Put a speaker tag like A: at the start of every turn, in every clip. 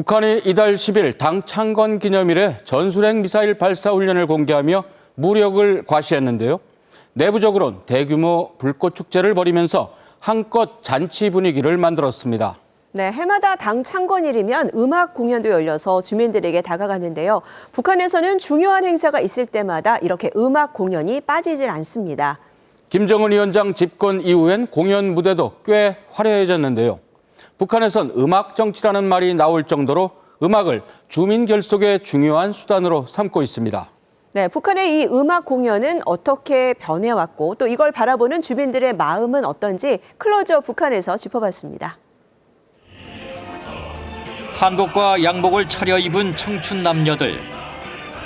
A: 북한이 이달 10일 당 창건 기념일에 전술핵 미사일 발사 훈련을 공개하며 무력을 과시했는데요. 내부적으로는 대규모 불꽃 축제를 벌이면서 한껏 잔치 분위기를 만들었습니다.
B: 네, 해마다 당 창건일이면 음악 공연도 열려서 주민들에게 다가가는데요. 북한에서는 중요한 행사가 있을 때마다 이렇게 음악 공연이 빠지질 않습니다.
A: 김정은 위원장 집권 이후엔 공연 무대도 꽤 화려해졌는데요. 북한에선 음악 정치라는 말이 나올 정도로 음악을 주민 결속의 중요한 수단으로 삼고 있습니다.
B: 네, 북한의 이 음악 공연은 어떻게 변해왔고 또 이걸 바라보는 주민들의 마음은 어떤지 클로저 북한에서 짚어봤습니다.
C: 한복과 양복을 차려입은 청춘 남녀들.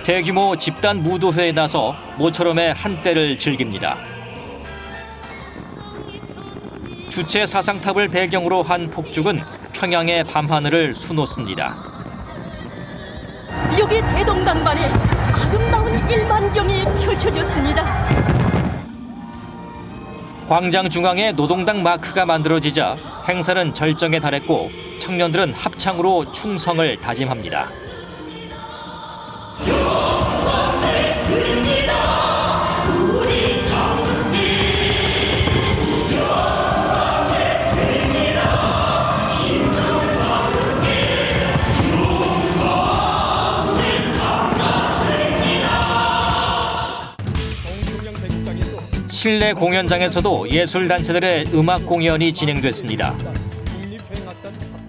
C: 대규모 집단 무도회에 나서 모처럼의 한때를 즐깁니다. 주체 사상탑을 배경으로 한 폭죽은 평양의 밤하늘을 수놓습니다.
D: 여기 대동단반에 아름다운 일만경이 펼쳐졌습니다.
C: 광장 중앙에 노동당 마크가 만들어지자 행사는 절정에 달했고 청년들은 합창으로 충성을 다짐합니다. 실내 공연장에서도 예술단체들의 음악 공연이 진행됐습니다.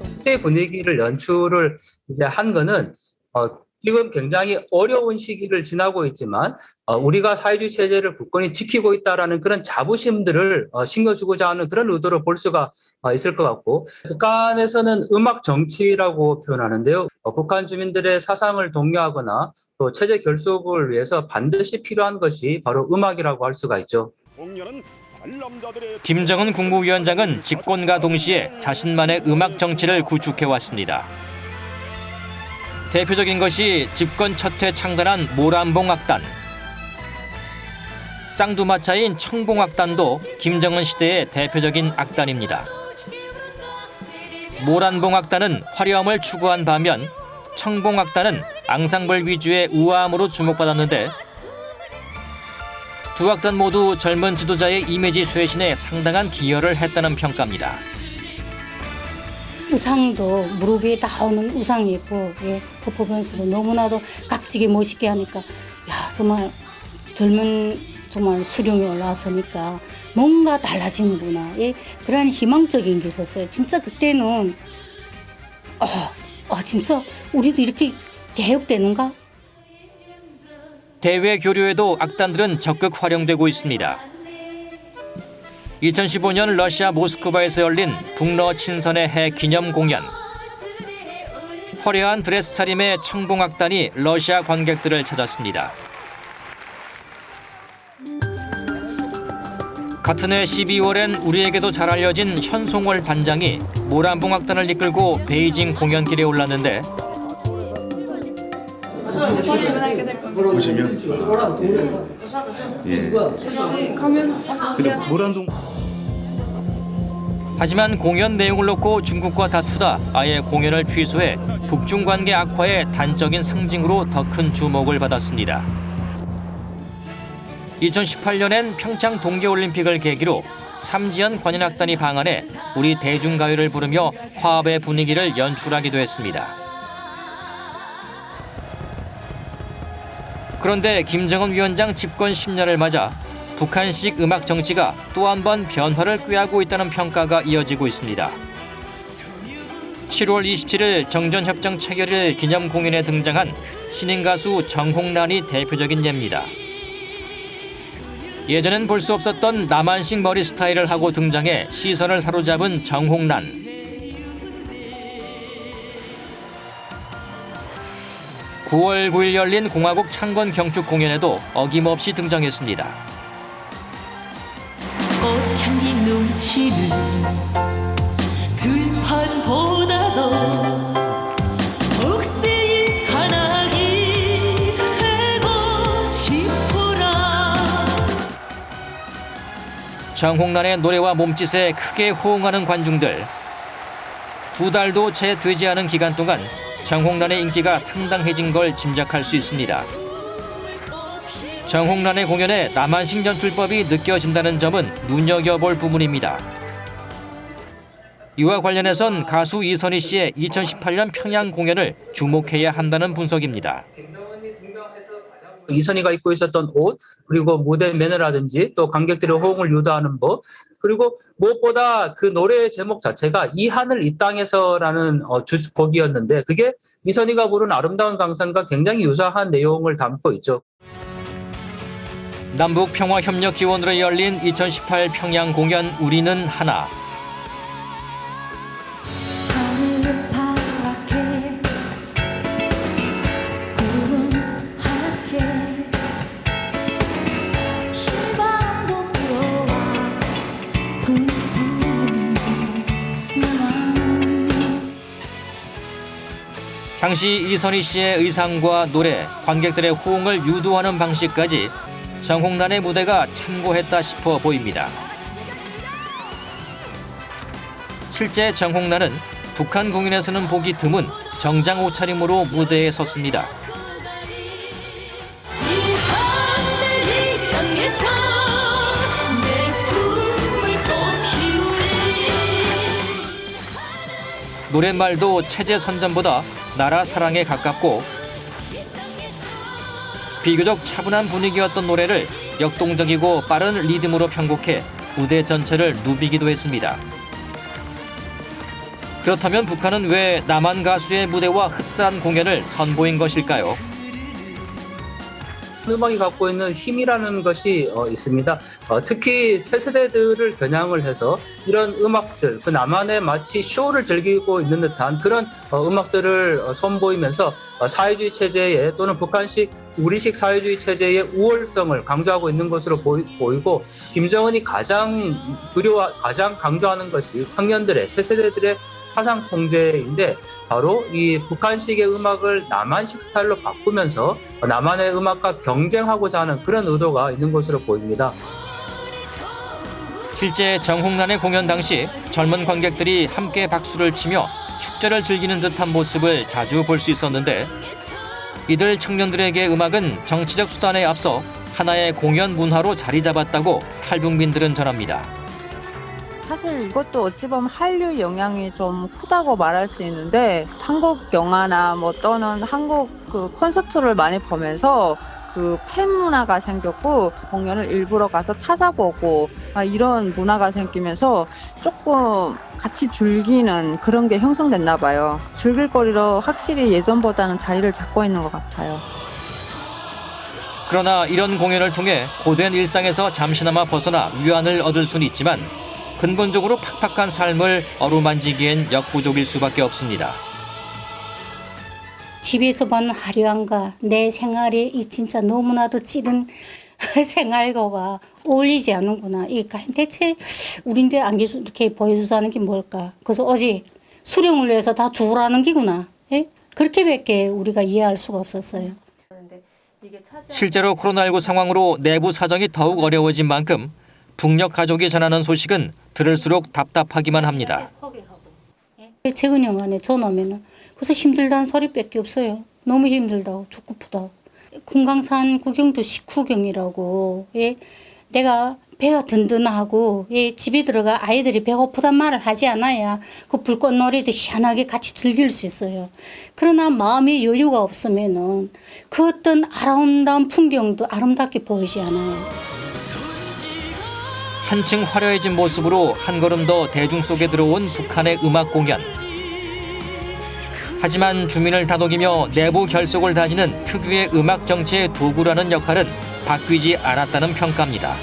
E: 국제 분위기를 연출을 이제 한 거는 지금 굉장히 어려운 시기를 지나고 있지만 우리가 사회주의 체제를 굳건히 지키고 있다라는 그런 자부심들을 신겨주고자 하는 그런 의도로 볼 수가 있을 것 같고, 북한에서는 음악 정치라고 표현하는데요. 북한 주민들의 사상을 독려하거나 또 체제 결속을 위해서 반드시 필요한 것이 바로 음악이라고 할 수가 있죠.
C: 김정은 국무위원장은 집권과 동시에 자신만의 음악 정치를 구축해왔습니다. 대표적인 것이 집권 첫 해 창단한 모란봉악단. 쌍두마차인 청봉악단도 김정은 시대의 대표적인 악단입니다. 모란봉악단은 화려함을 추구한 반면 청봉악단은 앙상블 위주의 우아함으로 주목받았는데 두 악단 모두 젊은 지도자의 이미지 쇄신에 상당한 기여를 했다는 평가입니다.
F: 의상도 무릎 위에 닿는 의상이 있고 퍼포먼스도 너무나도 각지게 멋있게 하니까 정말 젊은 수령이 올라서니까 뭔가 달라지는구나. 그런 희망적인 게 있었어요. 진짜 그때는 진짜 우리도 이렇게 개혁되는가?
C: 대외 교류에도 악단들은 적극 활용되고 있습니다. 2015년 러시아 모스크바에서 열린 북러 친선의 해 기념 공연. 화려한 드레스 차림의 청봉악단이 러시아 관객들을 찾았습니다. 같은 해 12월엔 우리에게도 잘 알려진 현송월 반장이 모란봉악단을 이끌고 베이징 공연길에 올랐는데
G: 질문하게 될 겁니다.
H: 보시면
G: 혹시 가면 왔었어요?
C: 하지만 공연 내용을 놓고 중국과 다투다 아예 공연을 취소해 북중 관계 악화의 단적인 상징으로 더 큰 주목을 받았습니다. 2018년엔 평창 동계올림픽을 계기로 삼지연 관현악단이 방한해 우리 대중가요를 부르며 화합의 분위기를 연출하기도 했습니다. 그런데 김정은 위원장 집권 10년을 맞아 북한식 음악 정치가 또 한 번 변화를 꾀하고 있다는 평가가 이어지고 있습니다. 7월 27일 정전협정 체결일 기념 공연에 등장한 신인 가수 정홍란이 대표적인 예입니다. 예전엔 볼 수 없었던 남한식 머리 스타일을 하고 등장해 시선을 사로잡은 정홍란. 9월 9일 열린 공화국 창건 경축 공연에도 어김없이 등장했습니다.
D: 꽃향기 넘치는 들판보다도 억세인 사나이 되고 싶어라.
C: 정홍란의 노래와 몸짓에 크게 호응하는 관중들. 2달도 채 되지 않은 기간 동안 정홍란의 인기가 상당해진 걸 짐작할 수 있습니다. 정홍란의 공연에 남한식 연출법이 느껴진다는 점은 눈여겨볼 부분입니다. 이와 관련해선 가수 이선희 씨의 2018년 평양 공연을 주목해야 한다는 분석입니다.
E: 이선희가 입고 있었던 옷, 그리고 무대 매너라든지 또 관객들의 호응을 유도하는 법, 그리고 무엇보다 그 노래의 제목 자체가 이 하늘 이 땅에서라는 곡이었는데 그게 이선희가 부른 아름다운 강산과 굉장히 유사한 내용을 담고 있죠.
C: 남북 평화 협력 지원으로 열린 2018 평양 공연 우리는 하나.
D: 하늘은 파랗게 구름 하얗게 시간도 불어와 부푼 나만.
C: 당시 이선희 씨의 의상과 노래, 관객들의 호응을 유도하는 방식까지 정홍란의 무대가 참고했다 싶어 보입니다. 실제 정홍란은 북한 공연에서는 보기 드문 정장 옷차림으로 무대에 섰습니다.
D: 이 하늘 이 땅에서 내 꿈을 또 피우리.
C: 노랫말도 체제 선전보다 나라 사랑에 가깝고 비교적 차분한 분위기였던 노래를 역동적이고 빠른 리듬으로 편곡해 무대 전체를 누비기도 했습니다. 그렇다면 북한은 왜 남한 가수의 무대와 흡사한 공연을 선보인 것일까요?
E: 음악이 갖고 있는 힘이라는 것이 있습니다. 특히 새 세대들을 겨냥을 해서 이런 음악들, 그 남한의 마치 쇼를 즐기고 있는 듯한 그런 음악들을 선보이면서 사회주의 체제에 또는 북한식 우리식 사회주의 체제의 우월성을 강조하고 있는 것으로 보이고 김정은이 가장 강조하는 것이 청년들의 새 세대들의 사상 통제인데 바로 이 북한식의 음악을 남한식 스타일로 바꾸면서 남한의 음악과 경쟁하고자 하는 그런 의도가 있는 것으로 보입니다.
C: 실제 정홍란의 공연 당시 젊은 관객들이 함께 박수를 치며 축제를 즐기는 듯한 모습을 자주 볼 수 있었는데 이들 청년들에게 음악은 정치적 수단에 앞서 하나의 공연 문화로 자리 잡았다고 탈북민들은 전합니다.
H: 사실 이것도 어찌 보면 한류 영향이 좀 크다고 말할 수 있는데 한국 영화나 뭐 또는 한국 그 콘서트를 많이 보면서 그 팬 문화가 생겼고 공연을 일부러 가서 찾아보고 이런 문화가 생기면서 조금 같이 즐기는 그런 게 형성됐나 봐요. 즐길 거리로 확실히 예전보다는 자리를 잡고 있는 것 같아요.
C: 그러나 이런 공연을 통해 고된 일상에서 잠시나마 벗어나 위안을 얻을 수는 있지만 근본적으로 팍팍한 삶을 어루만지기엔 역부족일 수밖에 없습니다.
F: 집에서 본 화려함과 내 생활에 이 진짜 너무나도 찌든 생활과가 어울리지 않는구나. 대체 우린데 안 이렇게 보여주자는 게 뭘까? 그래서 어제 수령을 위해서 다 죽으라는 기구나. 예? 그렇게밖에 우리가 이해할 수가 없었어요.
C: 실제로 코로나19 상황으로 내부 사정이 더욱 어려워진 만큼 북녘 가족이 전하는 소식은 들을수록 답답하기만 합니다.
F: 최근 영안에 전화하면은 그래서 힘들다는 소리밖에 없어요. 너무 힘들다고 죽고프다고. 금강산 구경도 식후경이라고. 예? 내가 배가 든든하고 집에 들어가 아이들이 배고프단 말을 하지 않아야 그 불꽃놀이도 희한하게 같이 즐길 수 있어요. 그러나 마음의 여유가 없으면은 그 어떤 아름다운 풍경도 아름답게 보이지 않아요.
C: 한층 화려해진 모습으로 한 걸음 더 대중 속에 들어온 북한의 음악 공연. 하지만 주민을 다독이며 내부 결속을 다지는 특유의 음악 정치의 도구라는 역할은 바뀌지 않았다는 평가입니다.